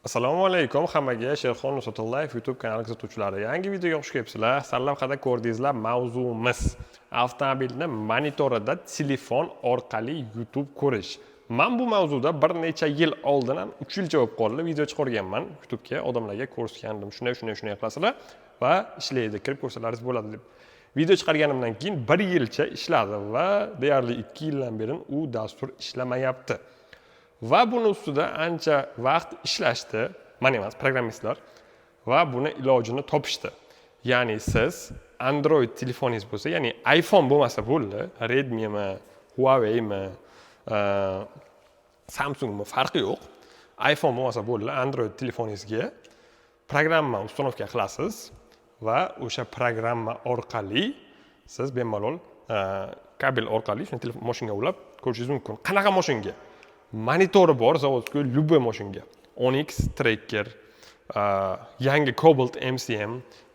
Assalomu alaykum hammaga. Sherxon Nusratullayev YouTube kanali kuzatuvchilari. Yangi videoga xush kelibsizlar. Sarlavhada ko'rdingizlar, mavzuimiz avtomobilni monitorida telefon orqali YouTube ko'rish. Men bu mavzuda bir necha yil oldin ham 3 yilcha bo'lib qoldi, video chiqarganman YouTube'ga, odamlarga ko'rsatgandim. Shunday qilasizlar va ishlaydi, kirib ko'rsalaringiz bo'ladi deb. Video chiqarganimdan keyin 1 yilcha ishladi va deyarli 2 yildan beri u dastur ishlamayapti. Va buni ustida ancha vaqt ishlashdi, men emas, programmistlar, va buni ilojini topishdi. Ya'ni siz Android telefoningiz bo'lsa, ya'ni iPhone bo'lmasa bo'ldi, Redmi mi, Huawei mi, Samsung mi farqi yo'q. iPhone bo'lmasa bo'ldi, Android telefoningizga programma ustanovka qilasiz va o'sha programma orqali siz bemalol kabel orqali shuni telefon mashinaga ulab ko'rishingiz mumkin. Qanaqa mashinaga? Monitori bor zavodskiy любой mashinaga. Onyx Tracker, yangi Cobalt MCM,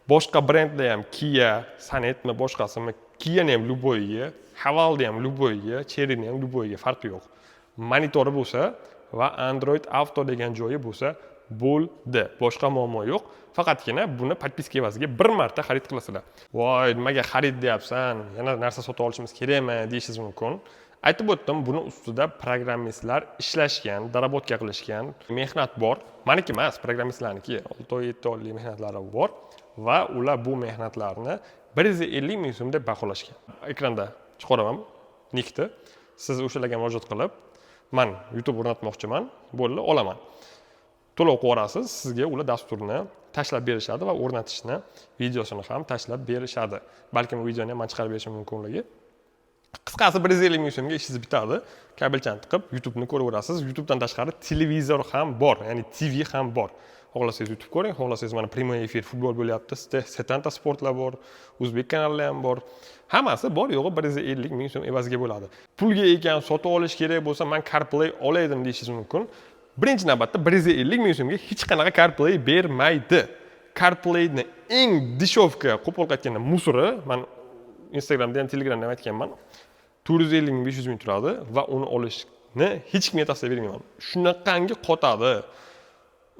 boshqa brendda ham Kia, Sonetmi, boshqasimi, Kia'ni ham любойga, Haval'ni ham любойga, Cherry'ni ham любойga farqi yo'q. Monitori bo'lsa va Android Auto degan joyi bo'lsa bo'ldi. Boshqa muammo yo'q. Faqatgina buni podpiska evaziga bir marta xarid qilasizlar. Voy, nimaga xarid deyapsan? Yana narsa sotib olishimiz kerakmi deyishingiz mumkin. Aytib o'tdim, buni ustida programmistlar ishlashgan, darabotka qilishgan, mehnat bor. Meniki emas, programmistlarniki 6 oy, 7 oylik mehnatlari bor va ular bu mehnatlarni 150 ming so'm deb baholashgan. Ekranda chiqaraman nickni. Siz o'shalarga murojaat qilib, men YouTube o'rnatmoqchiman, bo'ldi, olaman. To'lov qo'yasiz, sizga ular dasturni tashlab berishadi va o'rnatishni videosini ham tashlab berishadi. Balkim videoni ham men chiqarib berishim mumkinligi. Qisqasi 150 ming so'mga ishingiz bitadi. Kabelchani tiqib YouTube'ni ko'raverasiz. YouTube'dan tashqari televizor ham bor, ya'ni TV ham bor. Xohlasangiz YouTube ko'ring, xohlasangiz mana prямой efir futbol bo'lyapti, Setanta sportlar bor, O'zbek kanallari ham bor. Hammasi bor, yo'g'i 150 ming so'm evaziga bo'ladi. Pulga ekan sotib olish kerak bo'lsa, men CarPlay olaydim deyishingiz mumkin. Birinchi navbatda 150 ming so'mga hech qanaqa CarPlay bermaydi. CarPlayni eng dishovka, qo'pol aytganda musori, men Instagramda ham Telegramda ham aytganman. 450 ming 500 ming turadi va uni olishni hech kimga tavsiya bermayman. Shunaqangi qotadi.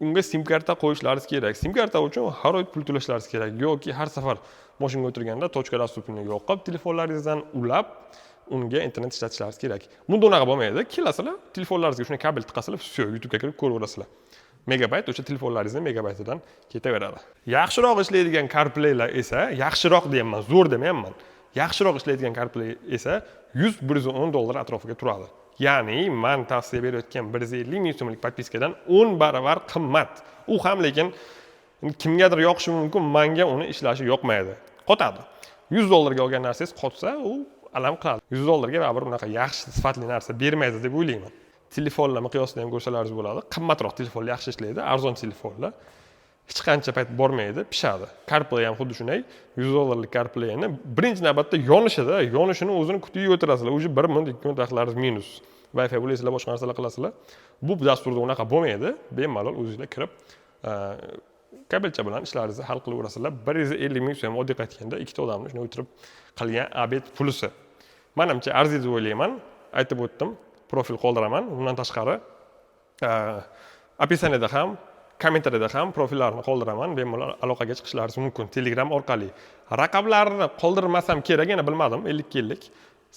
Unga sim karta qo'yishlaringiz kerak. Sim karta uchun har oy pul to'lashlaringiz kerak yoki har safar mashinaga o'tirganda tochka dostupini yo'qib, telefonlaringizdan ulab unga internet ishlatishlaringiz kerak. Bunda unaqa bo'lmaydi. Kelasizlar, telefonlaringizga shunday kabel tiqasizlar, все, YouTube'ga kirib ko'raverasizlar. Megabayt o'sha telefonlaringizning megabaytidan ketaveradi. Yaxshiroq ishlaydigan CarPlaylar esa, yaxshiroq deyapman, zo'r demayapman. Yaxshiroq ishlaydigan CarPlay esa 100-110 dollar atrofiga turadi. Ya'ni men tavsiya berayotgan 150 ming so'mlik podpiskadan 10 baravar qimmat. U ham lekin kimgadir yoqishi mumkin, menga uni ishlashi yoqmaydi. Qotadi. 100 dollarga olgan narsangiz qotsa, u alam qiladi. 100 dollarga baribir unaqa yaxshi sifatli narsa bermaydi deb o'ylayman. Telefonlar miqyosida ham ko'rsalaringiz bo'ladi. Qimmatroq telefonlar yaxshi ishlaydi, arzon telefonlar hech qancha payt bormaydi, pishadi. CarPlay ham xuddi shunday. 100 dollarlik CarPlayni birinchi navbatda yonishini o'zini kutib o'tirasizlar. O'sha 1 minut, 2 minut vaqtlaringiz minus. Wi-Fi bo'laysizlar, boshqa narsalar qilasizlar. Bu dasturda unaqa bo'lmaydi. Bemalol o'zingizlar kirib, kabelcha bilan ishlaringizni hal qilaverasizlar. 150 ming so'm oddiy aytganda ikkita odamni shunday o'tirib qilgan abed pulisi. Menimcha arziydi deb o'ylayman. Aytib o'tdim, profil qoldiraman. Undan tashqari описаниеda ham kommentariyada ham profillarni qoldiraman, bemalol aloqaga chiqishlaringiz mumkin Telegram orqali. Raqamlarni qoldirmasam kerak, yana bilmadim, 50-50.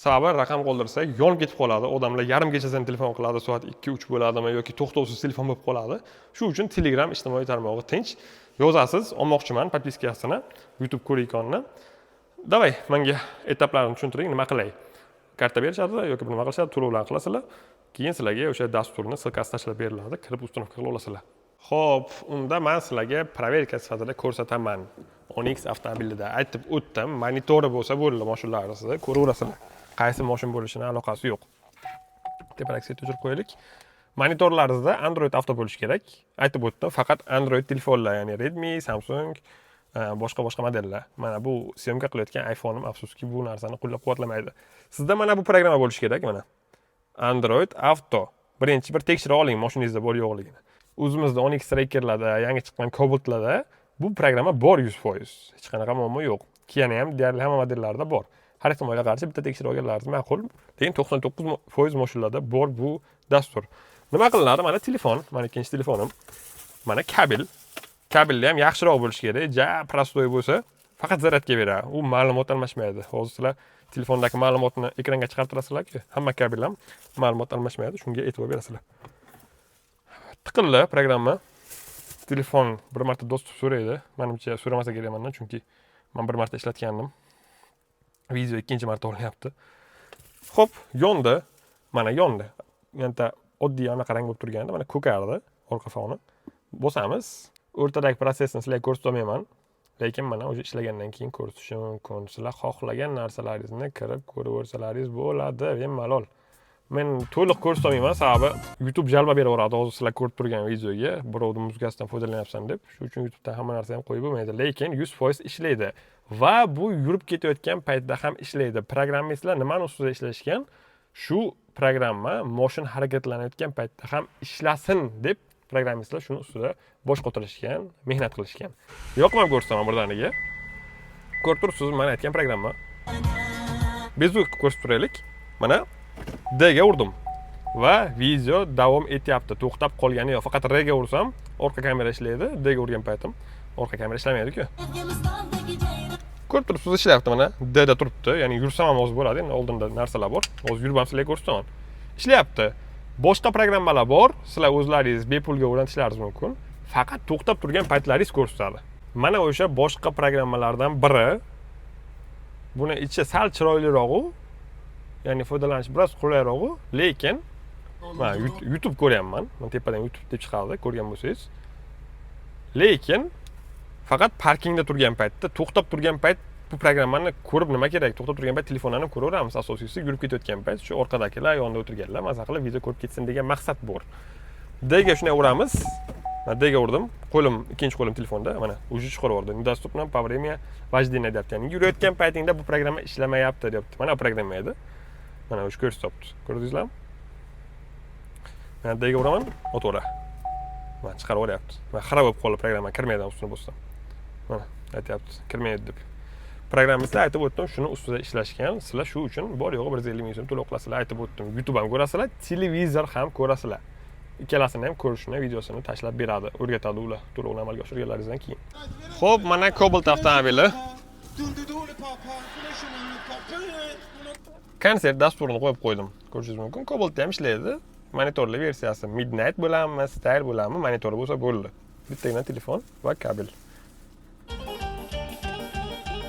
Sababi raqam qoldirsak yonib ketib qoladi. Odamlar yarim kechadan telefon qiladi, soat 2-3 bo'ladimi yoki to'xtovsiz telefon bo'lib qoladi. Shu uchun Telegram ijtimoiy tarmog'i tinch. Yozasiz, olmoqchiman podpiskasini, YouTube ko'rikonni. Davay, menga etaplarni tushuntiring, nima qilay? Karta berishadi yoki nima qilishadi, to'lovlarni qilasizlar. Keyin sizlarga o'sha dasturni silkasi tashlab beriladi, kirib ustanovka qilib olasizlar. Xo'p, unda men sizlarga proverka sifatida ko'rsataman. Onyx avtomobilida aytib o'tdim, monitori bo'lsa bo'ldi, mashinalarida ko'raverasizlar. Qaysi mashina bo'lishini aloqasi yo'q. Teparakga tushirib qo'yaylik. Monitorlaringizda Android Auto bo'lishi kerak. Aytib o'tdim, faqat Android telefonlar, ya'ni Redmi, Samsung, boshqa modellar. Mana bu syomka qilayotgan iPhone'im afsuski bu narsani qo'llab-quvvatlamaydi. Sizda mana bu programma bo'lishi kerak, mana. Android Auto. Birinchi bir tekshirib oling mashinangizda bor yo'qligini. O'zimizda Onyx Trackerlarda, yangi chiqqan Cobaltlarda bu programma bor 100%. Hech qanaqa muammo yo'q. Kia'ni ham deyarli hamma modellarida bor. Har ehtimolga qarshi bitta tekshirib olganlaringiz ma'qul. Lekin 99% mashinalarda bor bu dastur. Nima qilinadi? Mana telefon, mana ikkinchi telefonim. Mana kabelda ham yaxshiroq bo'lishi kerak. Ja prostoy bo'lsa, faqat zaryadga beradi. U ma'lumot almashmaydi. Hozir sizlar telefondagi ma'lumotni ekranga chiqarib turasizlar-ku. Hamma kabel ham ma'lumot almashmaydi. Shunga e'tibor berasizlar. Tiqilli programma. Telefon bir marta dostуп so'raydi. Menimcha so'ramasa kerak mendan, chunki men bir marta ishlatgandim. Video ikkinchi marta olinyapti. Xo'p, yondi. Mana yondi. Yana oddiy anaqa rang bo'lib turganda, mana ko'kardi orqa foni. Bosamiz. O'rtadagi protsessni sizlarga ko'rsatmayman. Lekin mana o'sha ishlagandan keyin ko'rsatishim mumkin. Sizlar xohlagan narsalaringizni kirib ko'raversalaringiz bo'ladi, bemalol. Men to'liq ko'rsatmayman, sababi YouTube jalba beraveradi hozir sizlar ko'rib turgan videoga. Birovning muzikasidan foydalanyapsan deb. Shuning uchun YouTubedan hamma narsa ham qo'yib bo'lmaydi. Lekin 100% ishlaydi. Va bu yurib ketayotgan paytda ham ishlaydi. Programmistlar nimani ustida ishlashgan? Shu programma motion harakatlanayotgan paytda ham ishlasin deb programmistlar shuni ustida bosh qotirishgan, mehnat qilishgan. Yoqmay ko'rsataman birdaniga. Ko'rib turibsiz, mana aytgan programma. Bezuk ko'rsatib turaylik. Mana D ga urdim va video davom etyapti. To'xtab qolgani yo'q. Faqat R ga ursam, orqa kamera ishlaydi. D ga urgan paytim orqa kamera ishlamaydi-ku. Ko'rib turibsiz, ishlayapti mana. D da turibdi. Ya'ni yursam ham hozir bo'ladi. Endi oldinda narsalar bor. Hozir yurib ham sizlarga ko'rsataman. Ishlayapti. Boshqa programmalar bor. Sizlar o'zlaringiz bepulga o'rnatishlaringiz mumkin. Faqat to'xtab turgan paytlaringiz ko'rsatadi. Mana o'sha boshqa programmalardan biri. Buni ichi sal chiroyliroq-u, ya'ni foydalanish biroz qulayroq-u, lekin men YouTube ko'ryapman. Men tepadan YouTube deb chiqardi, ko'rgan bo'lsangiz. Lekin faqat parkingda turgan paytda, to'xtab turgan payt bu programmani ko'rib nima kerak? To'xtab turgan payt telefonlarni ko'raveramiz. Asosiysi yurib ketayotgan payt shu orqadagilar, yonda o'tirganlar maza qilib video ko'rib ketsin degan maqsad bor. D ga shunday uramiz. Men D ga urdim. Qo'lim, ikkinchi qo'lim telefonda. Mana уже chiqaraverdi. Недоступно по времени вождения deyapti. Ya'ni yurayotgan paytingda bu programma ishlamayapti deyapti. Mana programma edi. Mana o'sha ko'rsatibdi. Ko'rdingizlarmi? Men D ga uraman, o'tavera. Mana chiqarib olyapti. Men xarob bo'lib qoldi programma, kirmaydi ustini bosdim. Mana aytayapti, kirmaydi deb. Programmistlar aytib o'tdim, shuni ustida ishlashgan. Sizlar shu uchun bor yo'g'i 150 ming so'm to'lov qilasizlar, aytib o'tdim. YouTube ham ko'rasizlar, televizor ham ko'rasizlar. Ikkalasini ham ko'rishni, videosini tashlab beradi, o'rgatadi ular to'lovni amalga oshirganlaringizdan keyin. Xo'p, mana Cobalt avtomobili. Konsert dasturini qo'yib qo'ydim. Ko'rishingiz mumkin. Cobaltda ham ishlaydi. Monitorli versiyasi Midnight bo'ladimi, Style bo'ladimi, monitor bo'lsa bo'ldi. Bittagina telefon va kabel.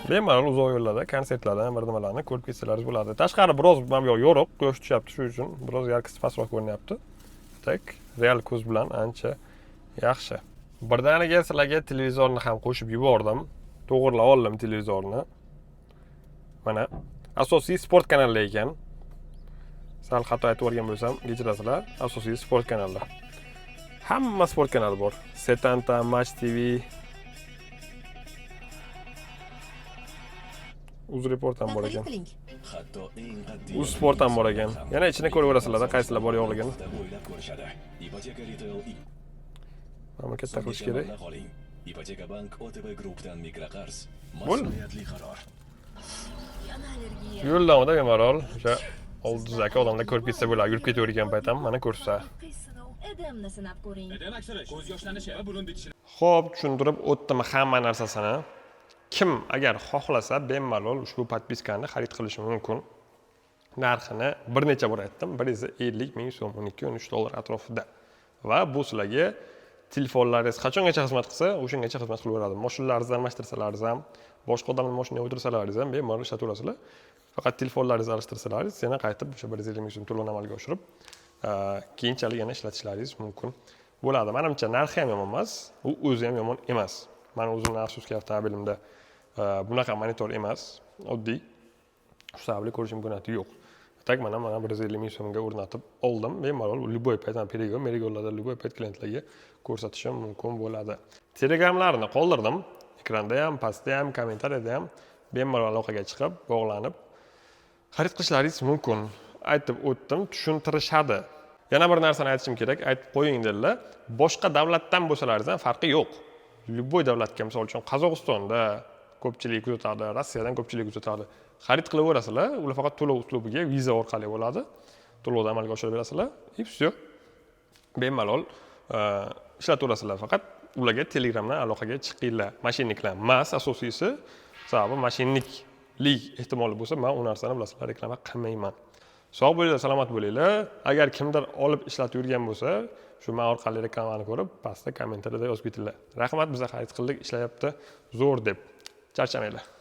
Bemalol uzoq yo'llarda, konsertlarda bir nimalarni ko'rib ketsalaringiz bo'ladi. Tashqari biroz mana bu yo'q, quyosh tushyapti, shuning uchun biroz yarqisi pastroq ko'rinyapti. Tak, real ko'z bilan ancha yaxshi. Birdaniga sizlarga televizorni ham qo'shib yubordim. To'g'rilab oldim televizorni. Mana asosiy sport kanali ekan. Sal xato aytib o'rgan bo'lsam, kechirasizlar. Asosiy sport kanallar. Hamma sport kanali bor. Setanta, Match TV, UzReport ham bor ekan. Sport ham bor ekan. Yana ichini ko'raverasizlar, qaysilar bor yo'qligini. Mamlakatda qilish kerak. Ipoteka bank OTB Group'dan mikraqarz. Mas'uliyatli qaror. Yo'l davomida bemalol o'sha oldidagi odamlar ko'rib ketsa bo'ladi, yurib ketavergan payt ham mana ko'rsa. Xo'p, tushuntirib o'tdim hamma narsasini. Kim agar xohlasa bemalol ushbu podpiskani xarid qilishi mumkin. Narxini bir necha bor aytdim, 150 ming so'm, 12-13 dollar atrofida. Va bu sizlarga telefonlaringiz qachongacha xizmat qilsa, o'shangacha xizmat qilaveradi. Mashinalarni almashtirsalaringiz ham, boshqa odamning mashinasiga o'tirsalaringiz ham bemalol ishlataverasizlar. Faqat telefonlaringizni alishtirsalaringiz, yana qaytib o'sha 150 ming so'm to'lovni amalga oshirib, keyinchalik yana ishlatishlaringiz mumkin bo'ladi. Menimcha narxi ham yomon emas, u o'zi ham yomon emas. Men o'zimning afsuski avtomobilimda bunaqa monitor emas, oddiy. Shu sababli ko'rish imkoniyati yo'q. Tak mana 150 ming so'mga o'rnatib oldim. Bemalol любой payt ham Merigonlarda любой payt klientlarga ko'rsatishim mumkin bo'ladi. Telegramlarni qoldirdim. Ekranda ham, pastda ham, kommentariyada ham bemalol aloqaga chiqib, bog'lanib xarid qilishlaringiz mumkin. Aytib o'tdim, tushuntirishadi. Yana bir narsani aytishim kerak, aytib qo'ying dedilar. Boshqa davlatdan bo'lsalaringiz ham farqi yo'q. Любой davlatga, misol uchun Qozog'istonda ko'pchilik kuzatadi, Rossiyadan ko'pchilik kuzatadi. Xarid qilaverasizlar, ular faqat to'lov uslubiga viza orqali bo'ladi. To'lovni amalga oshirib berasizlar. И всё. Bemalol ishlataverasizlar, faqat ularga Telegramdan aloqaga chiqinglar. Mashinniklar emas asosiysi, sababi mashinniklik ehtimoli bo'lsa, men u narsani bilasizlar reklama qilmayman. Sog' bo'linglar, salomat bo'linglar. Agar kimdir olib ishlatib yurgan bo'lsa, shu men orqali reklamani ko'rib, pastda kommentariyada yozib ketinglar. Rahmat, biz xarid qildik, ishlayapti zo'r deb. Charchamanglar.